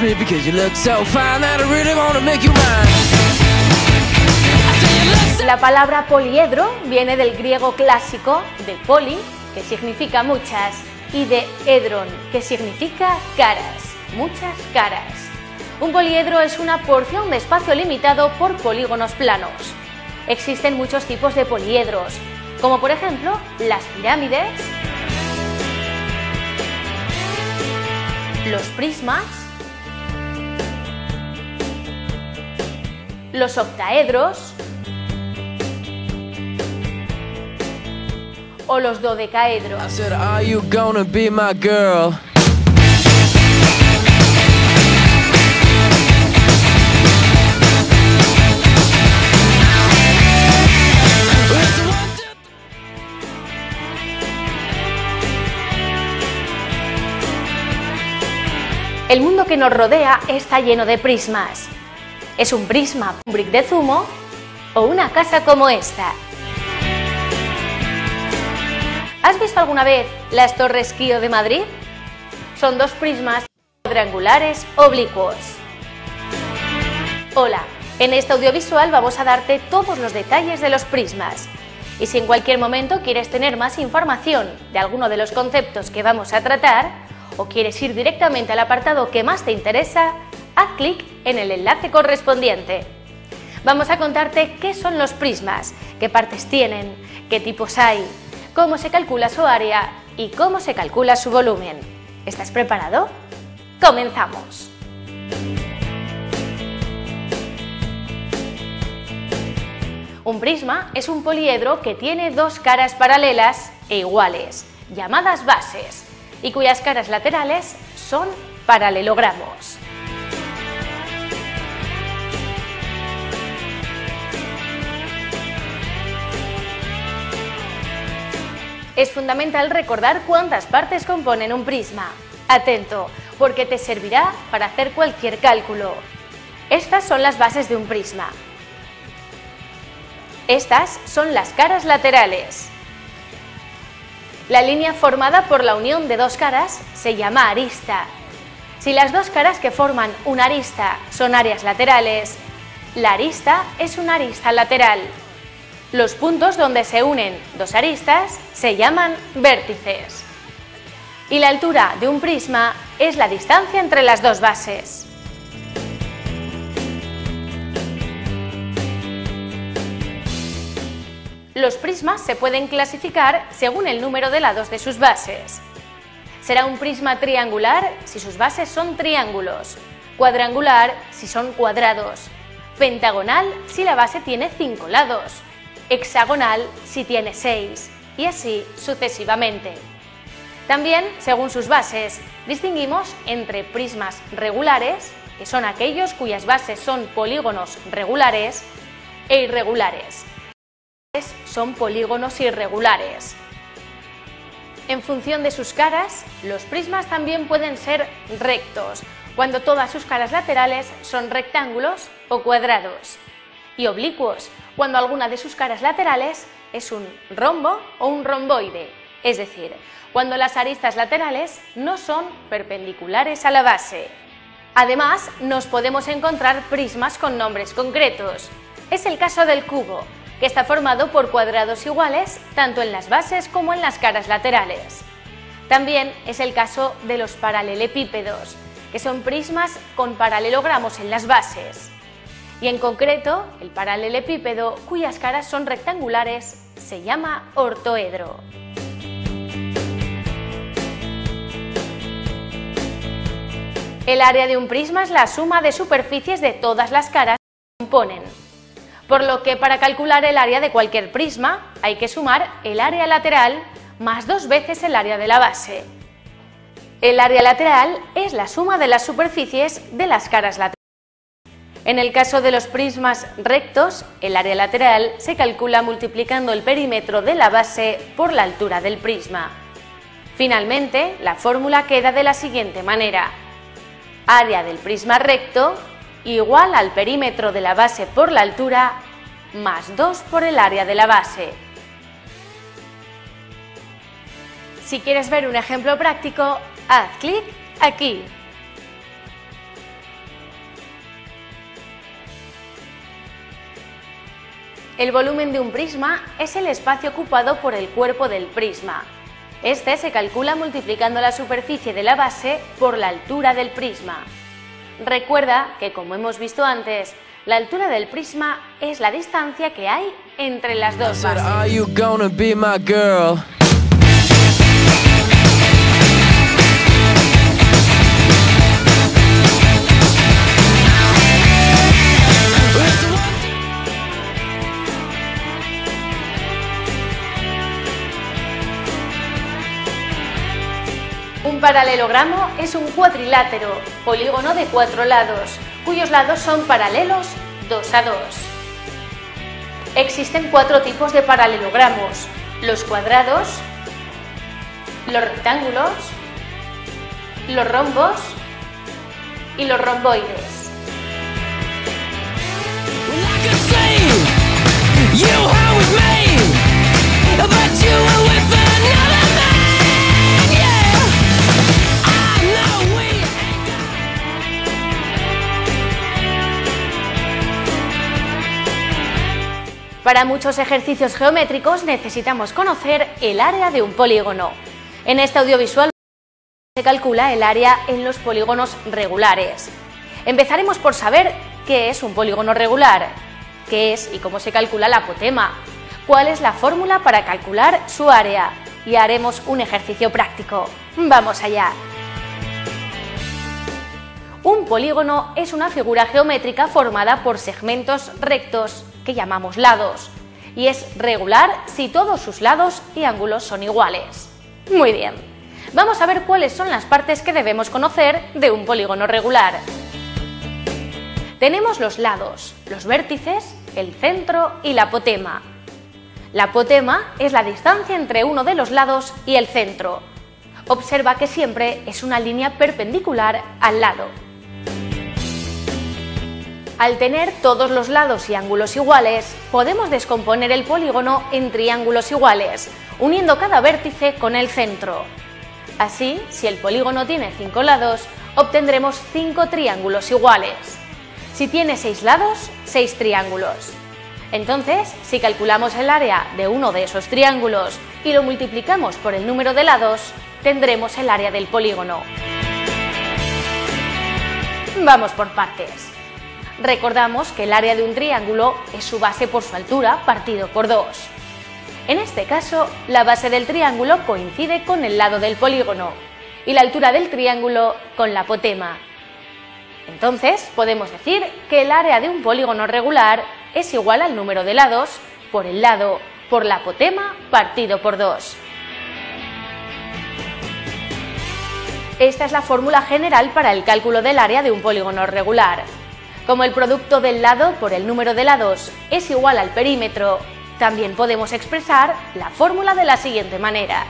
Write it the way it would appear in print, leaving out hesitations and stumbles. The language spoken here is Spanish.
me because you look so fine that I really wanna make you mine. La palabra poliedro viene del griego clásico de poli, que significa muchas, y de edron, que significa caras, muchas caras. Un poliedro es una porción de espacio limitado por polígonos planos. Existen muchos tipos de poliedros, como por ejemplo las pirámides, los prismas, los octaedros o los dodecaedros. I said, are you gonna be my girl? El mundo que nos rodea está lleno de prismas. ¿Es un prisma, un brick de zumo o una casa como esta? ¿Has visto alguna vez las Torres Kío de Madrid? Son dos prismas cuadrangulares oblicuos. Hola, en este audiovisual vamos a darte todos los detalles de los prismas. Y si en cualquier momento quieres tener más información de alguno de los conceptos que vamos a tratar, o quieres ir directamente al apartado que más te interesa, haz clic en el enlace correspondiente. Vamos a contarte qué son los prismas, qué partes tienen, qué tipos hay, cómo se calcula su área y cómo se calcula su volumen. ¿Estás preparado? ¡Comenzamos! Un prisma es un poliedro que tiene dos caras paralelas e iguales, llamadas bases, y cuyas caras laterales son paralelogramos. Es fundamental recordar cuántas partes componen un prisma. Atento, porque te servirá para hacer cualquier cálculo. Estas son las bases de un prisma. Estas son las caras laterales. La línea formada por la unión de dos caras se llama arista. Si las dos caras que forman una arista son áreas laterales, la arista es una arista lateral. Los puntos donde se unen dos aristas se llaman vértices. Y la altura de un prisma es la distancia entre las dos bases. Los prismas se pueden clasificar según el número de lados de sus bases. Será un prisma triangular si sus bases son triángulos, cuadrangular si son cuadrados, pentagonal si la base tiene 5 lados, hexagonal si tiene 6, y así sucesivamente. También, según sus bases, distinguimos entre prismas regulares, que son aquellos cuyas bases son polígonos regulares, e irregulares. Son polígonos irregulares. En función de sus caras, los prismas también pueden ser rectos, cuando todas sus caras laterales son rectángulos o cuadrados, y oblicuos, cuando alguna de sus caras laterales es un rombo o un romboide, es decir, cuando las aristas laterales no son perpendiculares a la base. Además, nos podemos encontrar prismas con nombres concretos. Es el caso del cubo, que está formado por cuadrados iguales tanto en las bases como en las caras laterales. También es el caso de los paralelepípedos, que son prismas con paralelogramos en las bases. Y en concreto, el paralelepípedo, cuyas caras son rectangulares, se llama ortoedro. El área de un prisma es la suma de superficies de todas las caras que componen. Por lo que para calcular el área de cualquier prisma hay que sumar el área lateral más 2 veces el área de la base. El área lateral es la suma de las superficies de las caras laterales. En el caso de los prismas rectos, el área lateral se calcula multiplicando el perímetro de la base por la altura del prisma. Finalmente, la fórmula queda de la siguiente manera: área del prisma recto igual al perímetro de la base por la altura más 2 por el área de la base. Si quieres ver un ejemplo práctico, haz clic aquí. El volumen de un prisma es el espacio ocupado por el cuerpo del prisma. Este se calcula multiplicando la superficie de la base por la altura del prisma. Recuerda que, como hemos visto antes, la altura del prisma es la distancia que hay entre las dos bases. Are you gonna be my girl? Un paralelogramo es un cuadrilátero, polígono de 4 lados, cuyos lados son paralelos 2 a 2. Existen 4 tipos de paralelogramos: los cuadrados, los rectángulos, los rombos y los romboides. Para muchos ejercicios geométricos necesitamos conocer el área de un polígono. En este audiovisual se calcula el área en los polígonos regulares. Empezaremos por saber qué es un polígono regular, qué es y cómo se calcula la apotema, cuál es la fórmula para calcular su área, y haremos un ejercicio práctico. ¡Vamos allá! Un polígono es una figura geométrica formada por segmentos rectos que llamamos lados, y es regular si todos sus lados y ángulos son iguales. Muy bien, vamos a ver cuáles son las partes que debemos conocer de un polígono regular. Tenemos los lados, los vértices, el centro y la apotema. La apotema es la distancia entre uno de los lados y el centro. Observa que siempre es una línea perpendicular al lado. Al tener todos los lados y ángulos iguales, podemos descomponer el polígono en triángulos iguales, uniendo cada vértice con el centro. Así, si el polígono tiene 5 lados, obtendremos 5 triángulos iguales. Si tiene 6 lados, 6 triángulos. Entonces, si calculamos el área de uno de esos triángulos y lo multiplicamos por el número de lados, tendremos el área del polígono. Vamos por partes. Recordamos que el área de un triángulo es su base por su altura partido por 2. En este caso, la base del triángulo coincide con el lado del polígono y la altura del triángulo con la apotema. Entonces, podemos decir que el área de un polígono regular es igual al número de lados por el lado por la apotema partido por 2. Esta es la fórmula general para el cálculo del área de un polígono regular. Como el producto del lado por el número de lados es igual al perímetro, también podemos expresar la fórmula de la siguiente manera: